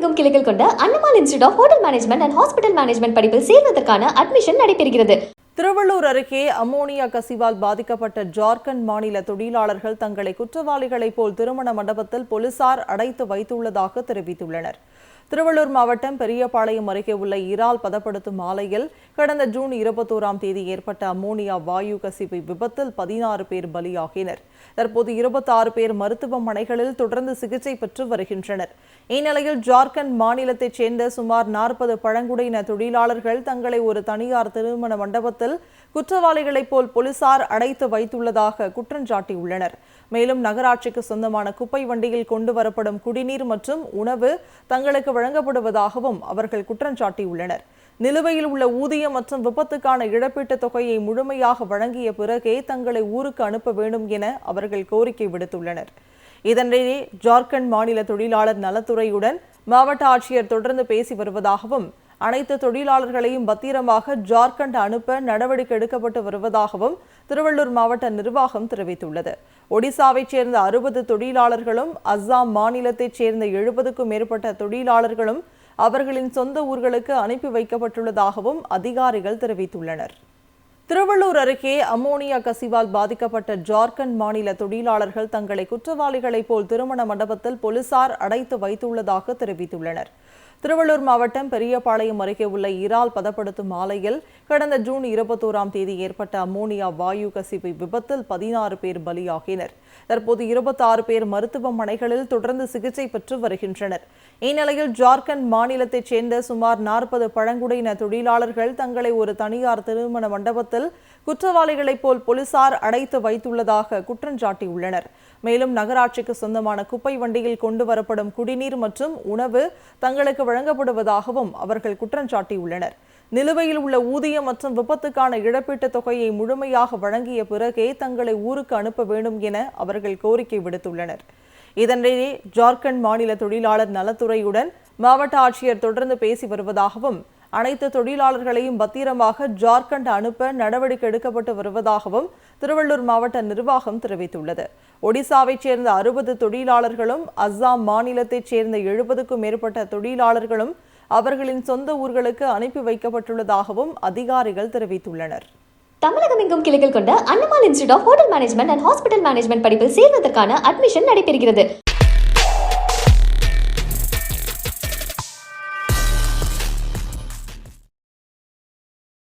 தமிழகமெங்கும் கிளைகள் கொண்ட Annamal institute of hotel management and hospital management படிப்பில் சேர்வதற்கான அட்மிஷன் நடைபெறுகிறது. திருவள்ளூர் அருகே அமோனியா கசிவால் பாதிக்கப்பட்ட ஜார்க்கண்ட் மாநில தொழிலாளர்கள் தங்களை குற்றவாளிகளைப் போல் திருமண மண்டபத்தில் போலீசார் அடைத்து வைத்துள்ளதாக தெரிவித்துள்ளனர். திருவள்ளூர் மாவட்டம் பெரியபாளையம் அருகே உள்ள இறால் பதப்படுத்தும் ஆலையில் கடந்த ஜூன் 21ஆம் தேதி ஏற்பட்ட அமோனியா வாயு கசிவு விபத்தில் 16 பேர் பலியாகினர். தற்போது 26 பேர் மருத்துவமனைகளில் தொடர்ந்து சிகிச்சை பெற்று வருகின்றனர். இந்நிலையில் ஜார்க்கண்ட் மாநிலத்தைச் சேர்ந்த சுமார் 40 பழங்குடியின தொழிலாளர்கள் தங்களை ஒரு தனியார் திருமண மண்டபத்தில் குற்றவாளிகளைப் போல் போலீசார் அடைத்து வைத்துள்ளதாக குற்றஞ்சாட்டியுள்ளனர். மேலும் நகராட்சிக்கு சொந்தமான குப்பை வண்டியில் கொண்டு வரப்படும் குடிநீர் மற்றும் உணவு தங்களுக்கு வழங்கப்படுவதாகவும் அவர்கள் குற்றஞ்சாட்டியுள்ளனர். நிலுவையில் உள்ள ஊதியம் மற்றும் விபத்துக்கான இழப்பீட்டுத் தொகையை முழுமையாக வழங்கிய பிறகே தங்களை ஊருக்கு அனுப்ப வேண்டும் என அவர்கள் கோரிக்கை விடுத்துள்ளனர். இதனிடையே ஜார்க்கண்ட் மாநில தொழிலாளர் நலத்துறையுடன் மாவட்ட ஆட்சியர் தொடர்ந்து பேசி வருவதாகவும் அனைத்து தொழிலாளர்களையும் பத்திரமாக ஜார்க்கண்ட் அனுப்ப நடவடிக்கை எடுக்கப்பட்டு வருவதாகவும் திருவள்ளூர் மாவட்ட நிர்வாகம் தெரிவித்துள்ளது. ஒடிசாவைச் சேர்ந்த 60 தொழிலாளர்களும் அஸ்ஸாம் மாநிலத்தைச் சேர்ந்த 70க்கும் மேற்பட்ட தொழிலாளர்களும் அவர்களின் சொந்த ஊர்களுக்கு அனுப்பி வைக்கப்பட்டுள்ளதாகவும் அதிகாரிகள் தெரிவித்துள்ளனர். திருவள்ளூர் அருகே அமோனியா கசிவால் பாதிக்கப்பட்ட ஜார்க்கண்ட் மாநில தொழிலாளர்கள் தங்களை குற்றவாளிகளைப் போல் திருமண மண்டபத்தில் போலீசார் அடைத்து வைத்துள்ளதாக தெரிவித்துள்ளனர். திருவள்ளூர் மாவட்டம் பெரியபாளையம் அருகே உள்ள இறால் பதப்படுத்தும் ஆலையில் கடந்த ஜூன் 21ஆம் தேதி ஏற்பட்ட அமோனியா வாயு கசிவு விபத்தில் 16 பேர் பலியாகினர். தற்போது 26 பேர் மருத்துவமனைகளில் தொடர்ந்து சிகிச்சை பெற்று வருகின்றனர். இந்நிலையில் ஜார்க்கண்ட் மாநிலத்தைச் சேர்ந்த சுமார் 40 பழங்குடியின தொழிலாளர்கள் தங்களை ஒரு தனியார் திருமண மண்டபத்தில் குற்றவாளிகளைப் போல் போலீசார் அடைத்து வைத்துள்ளதாக குற்றஞ்சாட்டியுள்ளனர். மேலும் நகராட்சிக்கு சொந்தமான குப்பை வண்டியில் கொண்டு வரப்படும் குடிநீர் மற்றும் உணவு தங்களுக்கு வழங்கப்படுவதாகவும் அவர்கள் குற்றஞ்சாட்டியுள்ளனர். நிலுவையில் உள்ள ஊதியம் மற்றும் விபத்துக்கான இழப்பீட்டுத் தொகையை முழுமையாக வழங்கிய பிறகே தங்களை ஊருக்கு அனுப்ப வேண்டும் என அவர்கள் கோரிக்கை விடுத்துள்ளனர். இதனிடையே ஜார்க்கண்ட் மாநில தொழிலாளர் நலத்துறையுடன் மாவட்ட ஆட்சியர் தொடர்ந்து பேசி வருவதாகவும் அனைத்து தொழிலாளர்களையும் பத்திரமாக ஜார்க்கண்ட் அனுப்ப நடவடிக்கை எடுக்கப்பட்டு வருவதாகவும் திருவள்ளூர் மாவட்ட நிர்வாகம் தெரிவித்துள்ளது. ஒடிசாவைச் சேர்ந்த 60 தொழிலாளர்களும் அஸ்ஸாம் மாநிலத்தைச் சேர்ந்த 70க்கும் மேற்பட்ட தொழிலாளர்களும் அவர்களின் சொந்த ஊர்களுக்கு அனுப்பி வைக்கப்பட்டுள்ளதாகவும் அதிகாரிகள் தெரிவித்துள்ளனர். தமிழகமெங்கும் கிளைகள் கொண்ட Annamal institute of hotel management and hospital management படிப்பில் சேர்வதற்கான அட்மிஷன் நடைபெறுகிறது.